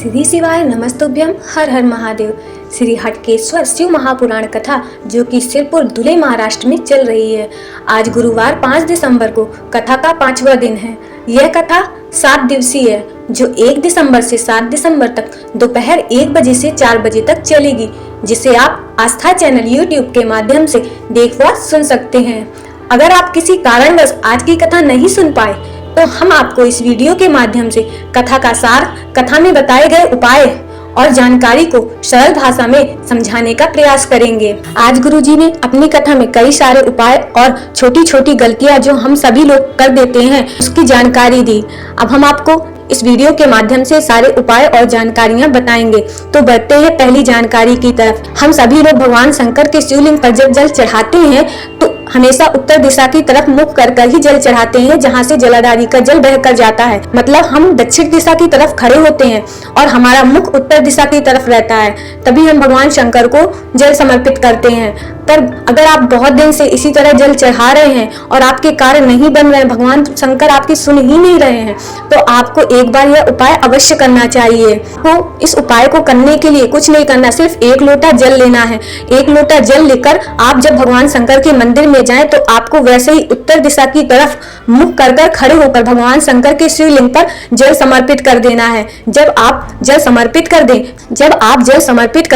श्री शिवाय नमस्तुभ्यम। हर हर महादेव। श्री हटकेश्वर शिव महापुराण कथा जो कि सिरपुर धुले महाराष्ट्र में चल रही है। आज गुरुवार 5 दिसंबर को कथा का 5वां दिन है। यह कथा 7 दिवसीय है जो 1 दिसंबर से 7 दिसंबर तक दोपहर 1 बजे से 4 बजे तक चलेगी, जिसे आप आस्था चैनल यूट्यूब के माध्यम से देख व सुन सकते हैं। अगर आप किसी कारणवश आज की कथा नहीं सुन पाए तो हम आपको इस वीडियो के माध्यम से कथा का सार, कथा में बताए गए उपाय और जानकारी को सरल भाषा में समझाने का प्रयास करेंगे। आज गुरुजी ने अपनी कथा में कई सारे उपाय और छोटी छोटी गलतियां जो हम सभी लोग कर देते हैं उसकी जानकारी दी। अब हम आपको इस वीडियो के माध्यम से सारे उपाय और जानकारियां बताएंगे। तो बढ़ते हैं पहली जानकारी की तरफ। हम सभी लोग भगवान शंकर के शिवलिंग पर जब जल चढ़ाते हैं तो हमेशा उत्तर दिशा की तरफ मुख कर ही जल चढ़ाते हैं, जहां से जलाधारी का जल बहकर जाता है। मतलब हम दक्षिण दिशा की तरफ खड़े होते हैं और हमारा मुख उत्तर दिशा की तरफ रहता है, तभी हम भगवान शंकर को जल समर्पित करते हैं। पर अगर आप बहुत दिन से इसी तरह जल चढ़ा रहे हैं और आपके कार्य नहीं बन रहे हैं, भगवान शंकर आपकी सुन ही नहीं रहे हैं, तो आपको एक बार यह उपाय अवश्य करना चाहिए। तो इस उपाय को करने के लिए कुछ नहीं करना, सिर्फ 1 लोटा जल लेना है। 1 लोटा जल लेकर आप जब भगवान शंकर के मंदिर में जाएं तो आपको वैसे ही उत्तर दिशा की तरफ मुख कर खड़े होकर भगवान शंकर के शिवलिंग पर जल समर्पित कर देना है। जब आप जल समर्पित कर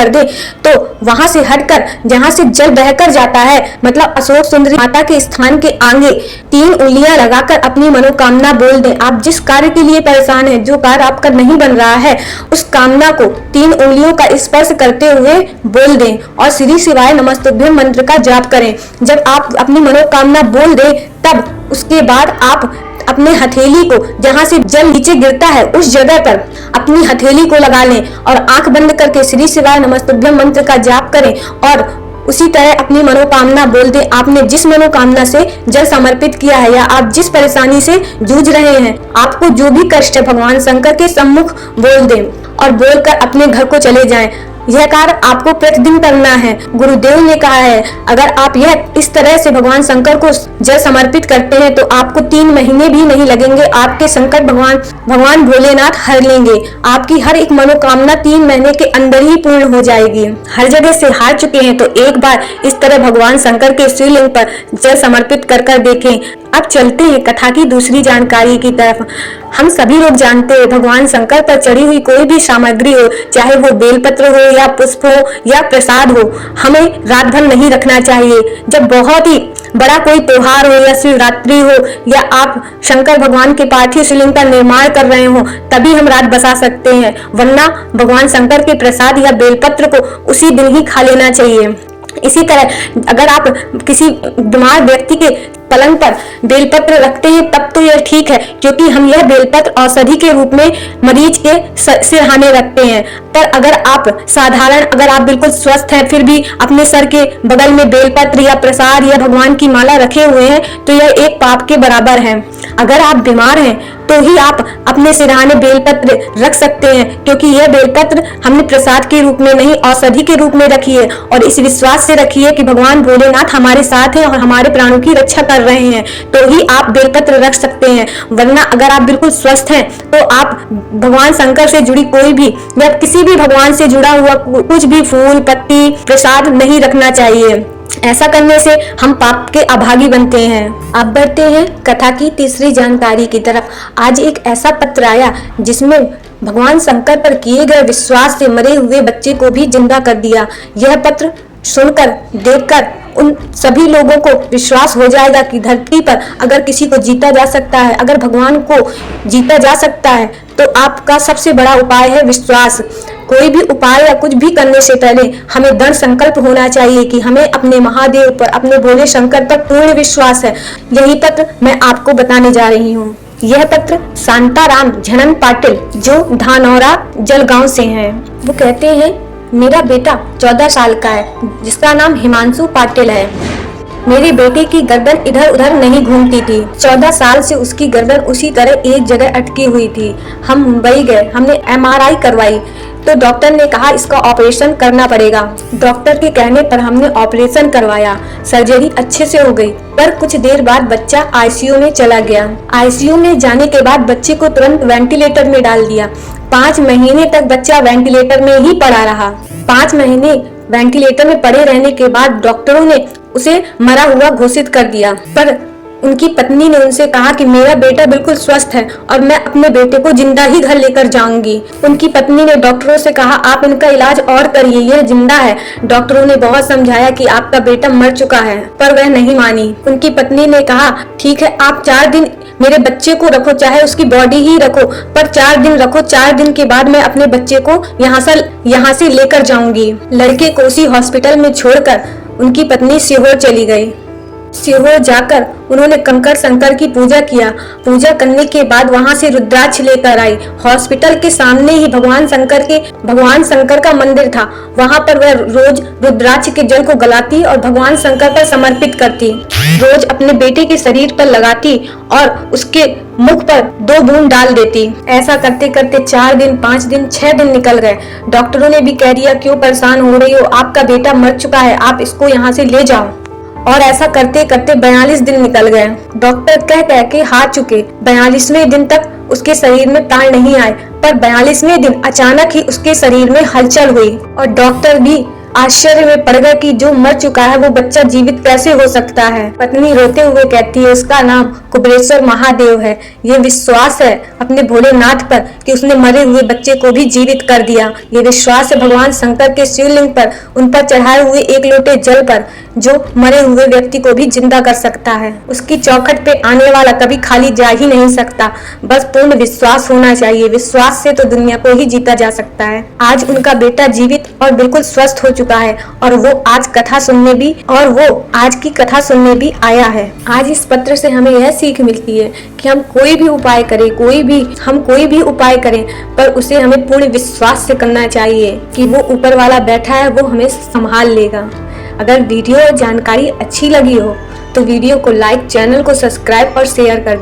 दें तो वहां से हटकर जहां से जल बहकर जाता है, मतलब अशोक सुंदरी माता के स्थान के आगे 3 उंगलियां लगाकर अपनी मनोकामना बोल दें। आप जिस कार्य के लिए परेशान हैं, जो कार्य आपका नहीं बन रहा है, उस कामना को 3 उंगलियों का स्पर्श करते हुए बोल दें और श्री शिवाय नमस्तुभ्यम मंत्र का जाप करें। जब आप अपनी मनोकामना बोल दें तब उसके बाद आप अपने हथेली को जहां से जल नीचे गिरता है उस जगह पर अपनी हथेली को लगा लें और आंख बंद करके श्री शिवाय नमस्तुभ्यम मंत्र का जाप करें और उसी तरह अपनी मनोकामना बोल दें। आपने जिस मनोकामना से जल समर्पित किया है या आप जिस परेशानी से जूझ रहे हैं, आपको जो भी कष्ट है, भगवान शंकर के सम्मुख बोल दें और बोलकर अपने घर को चले जाएं। यह कार्य आपको प्रतिदिन करना है। गुरुदेव ने कहा है अगर आप यह इस तरह से भगवान शंकर को जल समर्पित करते हैं तो आपको 3 महीने भी नहीं लगेंगे, आपके संकट भगवान भोलेनाथ हर लेंगे। आपकी हर एक मनोकामना 3 महीने के अंदर ही पूर्ण हो जाएगी। हर जगह से हार चुके हैं तो एक बार इस तरह भगवान शंकर के शिवलिंग पर जल समर्पित कर देखें। अब चलते हैं कथा की दूसरी जानकारी की तरफ। हम सभी लोग जानते हैं भगवान शंकर पर चढ़ी हुई कोई भी सामग्री हो, चाहे वो बेलपत्र हो या पुष्प हो या प्रसाद हो, हमें रात भर नहीं रखना चाहिए। जब बहुत ही बड़ा कोई त्योहार हो या शिवरात्रि हो या आप शंकर भगवान के पार्थिव शिवलिंग का निर्माण कर रहे हो, तभी हम रात बसा सकते हैं, वरना भगवान शंकर के प्रसाद या बेलपत्र को उसी दिन ही खा लेना चाहिए। इसी तरह अगर आप किसी बीमार व्यक्ति के पलंग पर बेलपत्र रखते हैं तब तो यह ठीक है, क्योंकि हम यह बेलपत्र औषधि के रूप में मरीज के सिरहाने रखते हैं। पर अगर आप बिल्कुल स्वस्थ हैं फिर भी अपने सर के बगल में बेलपत्र या प्रसाद या भगवान की माला रखे हुए हैं तो यह एक पाप के बराबर है। अगर आप बीमार हैं तो ही आप अपने सिरहाने बेलपत्र रख सकते हैं, क्योंकि यह बेलपत्र हमने प्रसाद के रूप में नहीं औषधि के रूप में रखी है और इस विश्वास से रखी है कि भगवान भोलेनाथ हमारे साथ हैं और हमारे प्राणों की रक्षा कर रहे हैं, तो ही आप बेलपत्र रख सकते हैं। वरना अगर आप बिल्कुल स्वस्थ हैं तो आप भगवान शंकर से जुड़ी कोई भी या किसी भी भगवान से जुड़ा हुआ कुछ भी फूल पत्ती प्रसाद नहीं रखना चाहिए। ऐसा करने से हम पाप के अभागी बनते हैं। अब बढ़ते हैं कथा की तीसरी जानकारी की तरफ। आज एक ऐसा पत्र आया जिसमें भगवान शंकर पर किए गए विश्वास से मरे हुए बच्चे को भी जिंदा कर दिया। यह पत्र सुनकर देखकर उन सभी लोगों को विश्वास हो जाएगा कि धरती पर अगर किसी को जीता जा सकता है, अगर भगवान को जीता जा सकता है, तो आपका सबसे बड़ा उपाय है विश्वास। कोई भी उपाय या कुछ भी करने से पहले हमें दृढ़ संकल्प होना चाहिए कि हमें अपने महादेव पर, अपने भोले शंकर पर पूर्ण विश्वास है। यही पत्र मैं आपको बताने जा रही हूँ। यह पत्र शांताराम झनन पाटिल जो धानौरा जलगांव से हैं। वो कहते हैं मेरा बेटा 14 साल का है जिसका नाम हिमांशु पाटिल है। मेरी बेटी की गर्दन इधर उधर नहीं घूमती थी। 14 साल से उसकी गर्दन उसी तरह एक जगह अटकी हुई थी। हम मुंबई गए, हमने MRI करवाई तो डॉक्टर ने कहा इसका ऑपरेशन करना पड़ेगा। डॉक्टर के कहने पर हमने ऑपरेशन करवाया, सर्जरी अच्छे से हो गई। पर कुछ देर बाद बच्चा ICU में चला गया। ICU में जाने के बाद बच्चे को तुरंत वेंटिलेटर में डाल दिया। 5 महीने तक बच्चा वेंटिलेटर में ही पड़ा रहा। 5 महीने वेंटिलेटर में पड़े रहने के बाद डॉक्टरों ने उसे मरा हुआ घोषित कर दिया। पर उनकी पत्नी ने उनसे कहा कि मेरा बेटा बिल्कुल स्वस्थ है और मैं अपने बेटे को जिंदा ही घर लेकर जाऊंगी। उनकी पत्नी ने डॉक्टरों से कहा आप इनका इलाज और करिए, यह जिंदा है। डॉक्टरों ने बहुत समझाया कि आपका बेटा मर चुका है, पर वह नहीं मानी। उनकी पत्नी ने कहा ठीक है, आप 4 दिन मेरे बच्चे को रखो, चाहे उसकी बॉडी ही रखो, पर 4 दिन रखो। 4 दिन के बाद मैं अपने बच्चे को यहाँ से लेकर जाऊंगी। लड़के को उसी हॉस्पिटल में छोड़कर उनकी पत्नी सीहोर चली गई। सीहोर जाकर उन्होंने कंकर शंकर की पूजा किया। पूजा करने के बाद वहां से रुद्राक्ष लेकर आई। हॉस्पिटल के सामने ही भगवान शंकर का मंदिर था। वहां पर वह रोज रुद्राक्ष के जल को गलाती और भगवान शंकर पर समर्पित करती। रोज अपने बेटे के शरीर पर लगाती और उसके मुख पर 2 बूंद डाल देती। ऐसा करते करते 4 दिन, 5 दिन, 6 दिन निकल गए। डॉक्टरों ने भी कह दिया क्यों परेशान हो रही हो, आपका बेटा मर चुका है, आप इसको यहाँ से ले जाओ। और ऐसा करते करते 42 दिन निकल गए। डॉक्टर कह के हार चुके। 42वें दिन तक उसके शरीर में प्राण नहीं आए, पर 42वें दिन अचानक ही उसके शरीर में हलचल हुई और डॉक्टर भी आश्चर्य में पड़ गए कि जो मर चुका है वो बच्चा जीवित कैसे हो सकता है। पत्नी रोते हुए कहती है उसका नाम कुबेरेश्वर महादेव है। ये विश्वास है अपने भोलेनाथ पर कि उसने मरे हुए बच्चे को भी जीवित कर दिया। ये विश्वास है भगवान शंकर के शिवलिंग पर, उन पर चढ़ाए हुए 1 लोटे जल पर, जो मरे हुए व्यक्ति को भी जिंदा कर सकता है। उसकी चौखट पे आने वाला कभी खाली जा ही नहीं सकता। बस पूर्ण विश्वास होना चाहिए। विश्वास से तो दुनिया को ही जीता जा सकता है। आज उनका बेटा जीवित और बिल्कुल स्वस्थ हो चुका है और वो आज की कथा सुनने भी आया है। आज इस पत्र से हमें यह सीख मिलती है कि हम कोई भी उपाय करें, पर उसे हमें पूर्ण विश्वास से करना चाहिए कि वो ऊपर वाला बैठा है, वो हमें संभाल लेगा। अगर वीडियो और जानकारी अच्छी लगी हो तो वीडियो को लाइक, चैनल को सब्सक्राइब और शेयर कर